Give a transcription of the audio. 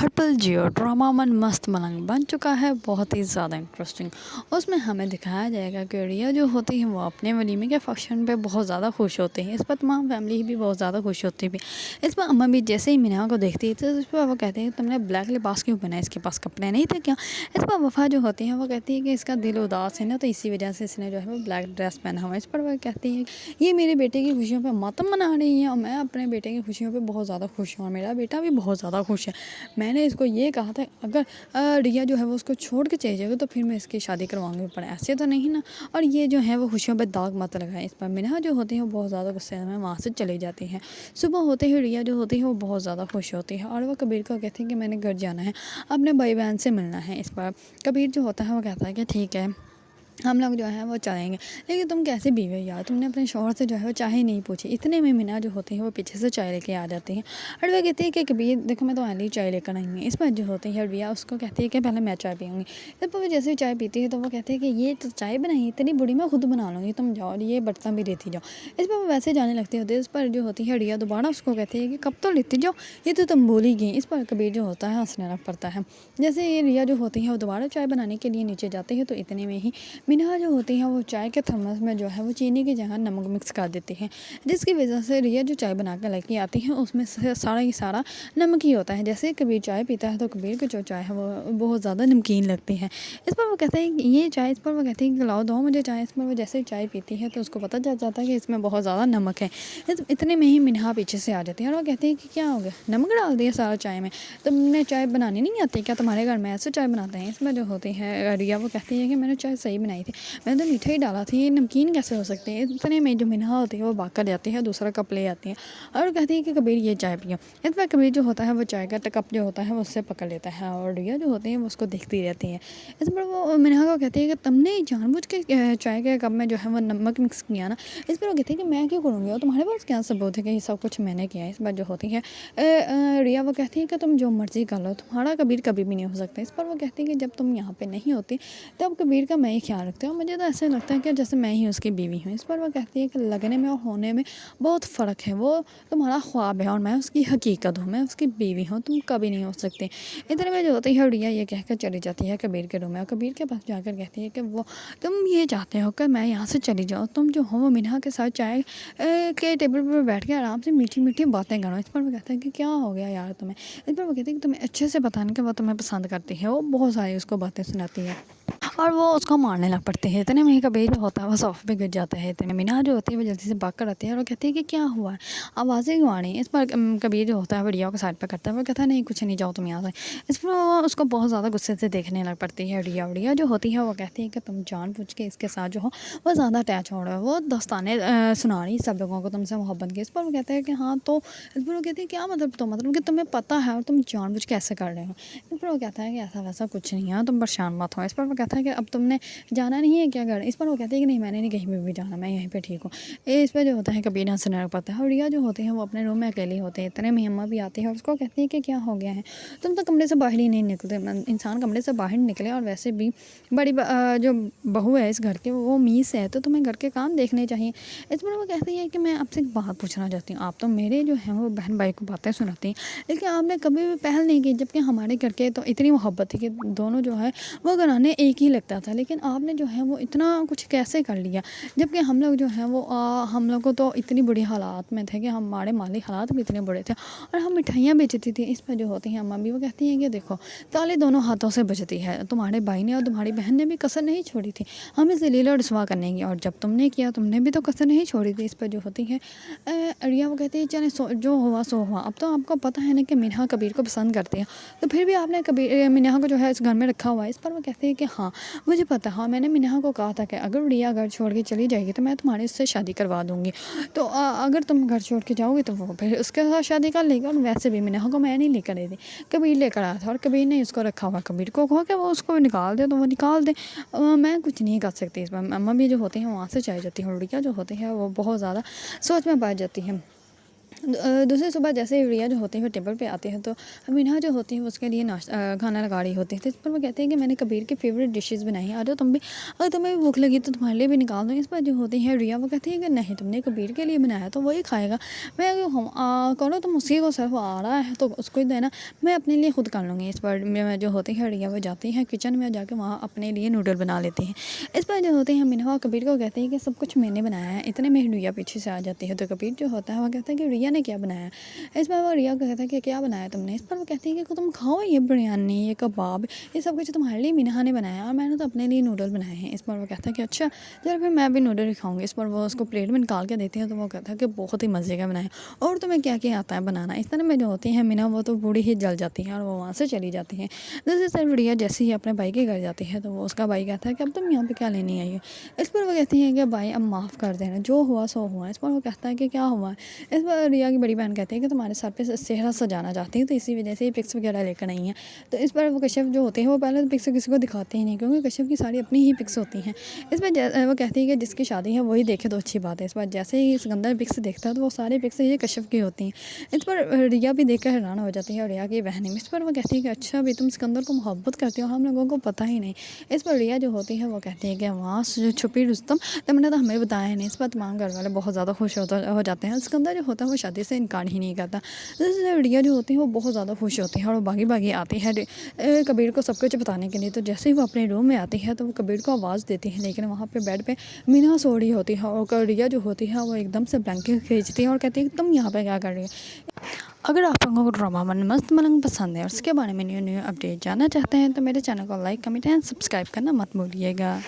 हर पल जियो ड्रामा मन मस्त मलंग बन चुका है, बहुत ही ज़्यादा इंटरेस्टिंग। उसमें हमें दिखाया जाएगा कि रिया जो होती है वो अपने वलीमे के फंक्शन पे बहुत ज़्यादा खुश होते हैं। इस पर तमाम फैमिली भी बहुत ज़्यादा खुश होती भी। इस पर अम्मा भी जैसे ही मिना को देखती है तो इस पर वो कहते हैं तुमने ब्लैक लिबास क्यों पहना है, इसके पास कपड़े नहीं थे क्या। इस पर वफ़ा जो होती है वो कहती है कि इसका दिल उदास है ना, तो इसी वजह से इसने जो है वो ब्लैक ड्रेस पहना हुआ है। इस पर वह कहती है ये मेरे बेटे की खुशियों पर मातम मना रही है और मैं अपने बेटे की खुशियों पर बहुत ज़्यादा खुश हूँ और मेरा बेटा भी बहुत ज़्यादा खुश है। मैंने इसको ये कहा था अगर रिया जो है वो उसको छोड़ के चली जाएगी तो फिर मैं इसकी शादी करवाऊंगी, पर ऐसे तो नहीं ना। और ये जो है वो खुशियों पे दाग मत लगाए। इस पर मिनहा जो होती है वो बहुत ज़्यादा गुस्से में वहाँ से चली जाती है। सुबह होते ही रिया जो होती है वो बहुत ज़्यादा खुश होती है और वह कबीर को कहती है कि मैंने घर जाना है, अपने भाई बहन से मिलना है। इस पर कबीर जो होता है वो कहता है कि ठीक है हम लोग जो है वो चलेंगे, लेकिन तुम कैसे बीवे यार, तुमने अपने शौहर से जो है वो चाय ही नहीं पूछी। इतने में मिना जो होती है वो पीछे से चाय लेके आ जाती है और वह कहती है कि कबीर देखो मैं तो आली चाय लेकर आई हूँ। इस पर जो होती है रिया उसको कहती है कि पहले मैं चाय पीऊँगी। इस पर वो जैसे ही चाय पीती है तो वो कहती है कि ये तो चाय बनाई इतनी बुरी, मैं खुद बना लूँगी, तुम जाओ और ये बर्तन भी देती जाओ। इस पर वो वैसे जाने लगती होती है। इस पर जो होती है रिया दोबारा उसको कहती है कि कब तो लेती जाओ, ये तो तुम बोली गई। इस पर कबीर जो होता है हंसने लग पड़ता है। जैसे ये रिया जो होती है वो दोबारा चाय बनाने के लिए नीचे जाती है तो इतने में ही मिना जो होती है वो चाय के थर्मस में जो है वो चीनी की जगह नमक मिक्स कर देती है, जिसकी वजह से रिया जो चाय बना कर लेके आती है उसमें से सारा ही सारा नमक ही होता है। जैसे कबीर चाय पीता है तो कबीर की जो चाय है वो बहुत ज़्यादा नमकीन लगती है। इस पर वो कहते हैं कि ये चाय, इस पर वो कहते हैं कि लाओ दो मुझे चाय। इस पर वो जैसे ही चाय पीती है तो उसको पता चल जाता है कि इसमें बहुत ज़्यादा नमक है। इतने में ही मिनहा पीछे से आ जाती है और वो कहते हैं कि क्या हो गया, नमक डाल दिया सारा चाय में, तुमने चाय बनानी नहीं आती क्या, तुम्हारे घर में ऐसे चाय बनाते हैं। इसमें जो होती है रिया वो कहती है कि मैंने चाय सही बनाई थी, मैंने तो मीठा ही डाला था, ये नमकीन कैसे हो सकते हैं। इतने में जो मिनहा होती है वो भाग कर जाती है, दूसरा कप ले आती है और कहती है कि कबीर ये चाय पियो। इस पर कबीर जो होता है वो चाय का कप जो होता है वो उससे पकड़ लेता है और रिया जो होती है वो उसको देखती रहती है। इस पर वो मिनहा को कहती है कि तुमने जानबूझ के चाय के कप में जो है वो नमक मिक्स किया ना। इस पर वो कहती है कि मैं क्यों करूँगी और तुम्हारे पास क्या सबूत है कि ये सब कुछ मैंने किया है। इस बार जो होती है रिया वो कहती है कि तुम जो मर्जी कर लो, तुम्हारा कबीर कभी भी नहीं हो सकता। इस पर वो कहती है कि जब तुम यहाँ पे नहीं होती तब कबीर का मैं ही ख्याल रखती हूँ, मुझे तो ऐसे लगता है कि जैसे मैं ही उसकी बीवी हूँ। इस पर वो कहती है कि लगने में और होने में बहुत फ़र्क है, वो तुम्हारा ख्वाब है और मैं उसकी हकीकत हूँ, मैं उसकी बीवी हूँ, तुम कभी नहीं हो सकते। इतने में जो होती है रिया ये कहकर चली जाती है कबीर के रूम में और कबीर के पास जाकर कहती है कि वो तुम ये चाहते हो कि मैं यहाँ से चली जाऊँ, तुम जो हो वो मिनहा के साथ चाय के टेबल पर बैठ के आराम से मीठी मीठी बातें करो। इस पर वो कहता है कि क्या हो गया यार तुम्हें। इस पर वो कहती है कि तुम्हें अच्छे से बताने के वो तुम्हें पसंद करती है, वो बहुत सारी उसको बातें सुनाती है और वो उसको मारने लग पड़ते हैं। इतने में ही कबीर जो होता है वो सोफे पे गिर जाता है। इतने मिना जो होती है वो जल्दी से भाग कर आती है और वो कहती है कि क्या हुआ है, आवाज़ें क्यों आ रही हैं। इस पर कबीर जो होता है वो रिया को साइड पर करता है, वो कहता है नहीं कुछ नहीं, जाओ तुम यहाँ से। इस पर वो उसको बहुत ज़्यादा गुस्से से देखने लग पड़ती है। रिया जो होती है वो कहती है कि तुम जानबूझ के इसके साथ जो हो वो ज़्यादा अटैच हो रहा है, वो दोस्ताने सुना रही सब लोगों को तुमसे मोहब्बत की। इस पर वो कहता है कि हाँ तो। इस पर वो कहती है क्या मतलब, तो मतलब कि तुम्हें पता है और तुम जानबूझ के ऐसे कर रहे हो। इस पर वो कहता है कि ऐसा वैसा कुछ नहीं है, तुम परेशान मत हो। इस पर वो कहता है कि अब तुमने जाना नहीं है क्या घर। इस पर वो कहते हैं कि नहीं मैंने नहीं कहीं भी जाना, मैं यहीं पे ठीक हूँ। इस पर जो होता है कबीर हंसने लग पड़ता है और रिया जो होते हैं वो अपने रूम में अकेले होते हैं। इतने में अम्मा भी आती है और उसको कहती है कि क्या हो गया है, तुम तो कमरे से बाहर ही नहीं निकलते। इंसान कमरे से बाहर निकले और वैसे भी बड़ी जो बहू है इस घर की वो मीस है, तो तुम्हें घर के काम देखने चाहिए। इस पर वो कहती है कि मैं आपसे एक बात पूछना चाहती हूँ, आप तो मेरे जो है वो बहन भाई को बातें सुनाती हैं, लेकिन आपने कभी भी पहल नहीं की, जबकि हमारे घर के तो इतनी मोहब्बत थी कि दोनों जो है वो घराने एक ही लगता था, लेकिन आपने जो है वो इतना कुछ कैसे कर लिया। जबकि हम लोग जो हैं वो हम लोग को तो इतनी बुरी हालात में थे कि हमारे माली हालात भी इतने बुरे थे और हम मिठाइयाँ बेचती थी। इस पर जो होती हैं अम्मा भी वो कहती हैं कि देखो ताली दोनों हाथों से बजती है, तुम्हारे भाई ने और तुम्हारी बहन ने भी कसर नहीं छोड़ी थी हमें जलील और रुसवा करने की, और जब तुमने किया तुमने भी तो कसर नहीं छोड़ी थी। इस पर जो होती है रिया वो कहती है चले जो हुआ सो हुआ, अब तो आपको पता है ना कि मिनहा कबीर को पसंद करती है, तो फिर भी आपने कबीर मिनहा को जो है इस घर में रखा हुआ है। इस पर वो कहते हैं कि हाँ मुझे पता, हाँ मैंने मिनहा को कहा था कि अगर रिया घर छोड़ के चली जाएगी तो मैं तुम्हारे उससे शादी करवा दूँगी, तो अगर तुम घर छोड़ के जाओगे तो वो फिर उसके साथ शादी कर लेगी। और वैसे भी मिनहा को मैं नहीं लेकर आई थी, कबीर लेकर आया था और कबीर ने उसको रखा हुआ, कबीर को कहा कि वो उसको निकाल दे तो वो निकाल दे, मैं कुछ नहीं कर सकती। इस पर अम्मा भी जो होती हैं वहाँ से चाह जाती हैं और रिया जो होती है वो बहुत ज़्यादा सोच में पा जाती है। दूसरी सुबह जैसे ही रिया जो होती है वो टेबल पे आती है तो मीना जो होती है वो उसके लिए खाना लगा रही होती है। तो इस पर वो कहते हैं कि मैंने कबीर की फेवरेट डिशेज़ बनाई हैं, आ जाओ तुम भी, अगर तुम्हें भी भूख लगी तो तुम्हारे लिए भी निकाल दूँ। इस पर जो होती है रिया वो कहती है कि नहीं, तुमने कबीर के लिए बनाया तो वही खाएगा, मैं करो तुम उसी को, सिर्फ आ रहा है तो उसको ही देना, मैं अपने लिए खुद कर लूँगी। इस पर मैं जो होती है रिया वो जाती है किचन में, जाके वहाँ अपने लिए नूडल बना लेती हैं। इस पर जो होते हैं मीना कबीर को कहते हैं कि सब कुछ मैंने बनाया है। इतने में रिया पीछे से आ जाती है तो कबीर जो होता है वो कहता है कि रिया ने क्या बनाया है। इस पर वो रिया को कहता है कि क्या बनाया तुमने। इस पर वो कहती है कि तुम खाओ, ये बिरयानी, ये कबाब, ये सब कुछ तुम्हारे लिए मीना ने बनाया और मैंने तो अपने लिए नूडल बनाए हैं। इस पर वो कहता है कि अच्छा चलो फिर मैं भी नूडल ही खाऊंगी। इस पर वो उसको प्लेट में निकाल के देती है तो वो कहता है कि बहुत ही मज़े का बनाया, और तुम्हें क्या क्या आता है बनाना। इस तरह में जो होती है मीना वो तो बूढ़ी ही जल जाती है और वो वहाँ से चली जाती है। दूसरी तरफ रिया जैसे ही अपने भाई के घर जाती है तो वो उसका भाई कहता है कि अब तुम यहाँ पे क्या लेने आई हो। इस पर वो कहती है कि भाई अब माफ़ कर देना, जो हुआ सो हुआ। इस पर वो कहता है कि क्या हुआ है। इस पर रिया की बड़ी बहन कहती है कि तुम्हारे सर पे सेहरा सजाना चाहती है तो इसी वजह से ये पिक्स वगैरह लेकर आई हैं। तो इस पर वो कश्यप जो होते हैं वो पहले तो पिक्स किसी को दिखाते ही नहीं, क्योंकि कश्यप की सारी अपनी ही पिक्स होती हैं। इस पर वो कहती है कि जिसकी शादी है वही देखे तो अच्छी बात है। इस पर जैसे ही सिकंदर पिक्स देखता है तो वो सारी पिक्स ये कश्यप की होती हैं। इस पर रिया भी देखकर हैरान हो जाती है और रिया की बहन है। इस पर वो कहती है कि अच्छा भी तुम सिकंदर को मोहब्बत करती हो, हम लोगों को पता ही नहीं। इस पर रिया जो होती है वो कहती है कि वहाँ छुपी रुस्तम, तुमने तो हमें बताया नहीं। इस पर तमाम घर वाले बहुत ज़्यादा खुश हो जाते हैं। सिकंदर जो होता है वो शादी से इनकार ही नहीं करता। जैसे रिया जो होती है वो बहुत ज़्यादा खुश होती है और वो भागी भागी आती है कबीर को सब कुछ बताने के लिए। तो जैसे ही वो अपने रूम में आती है तो वो कबीर को आवाज़ देती है, लेकिन वहाँ पे बेड पे मीना सो रही होती है और रिया जो होती है वो एकदम से ब्लैंकेट खींचती है और कहती है कि तुम यहाँ पे क्या कर रही हो। अगर आप लोगों को ड्रामा मन मस्त मलंग पसंद है और उसके बारे में न्यू न्यू अपडेट जानना चाहते हैं तो मेरे चैनल को लाइक, कमेंट एंड सब्सक्राइब करना मत भूलिएगा।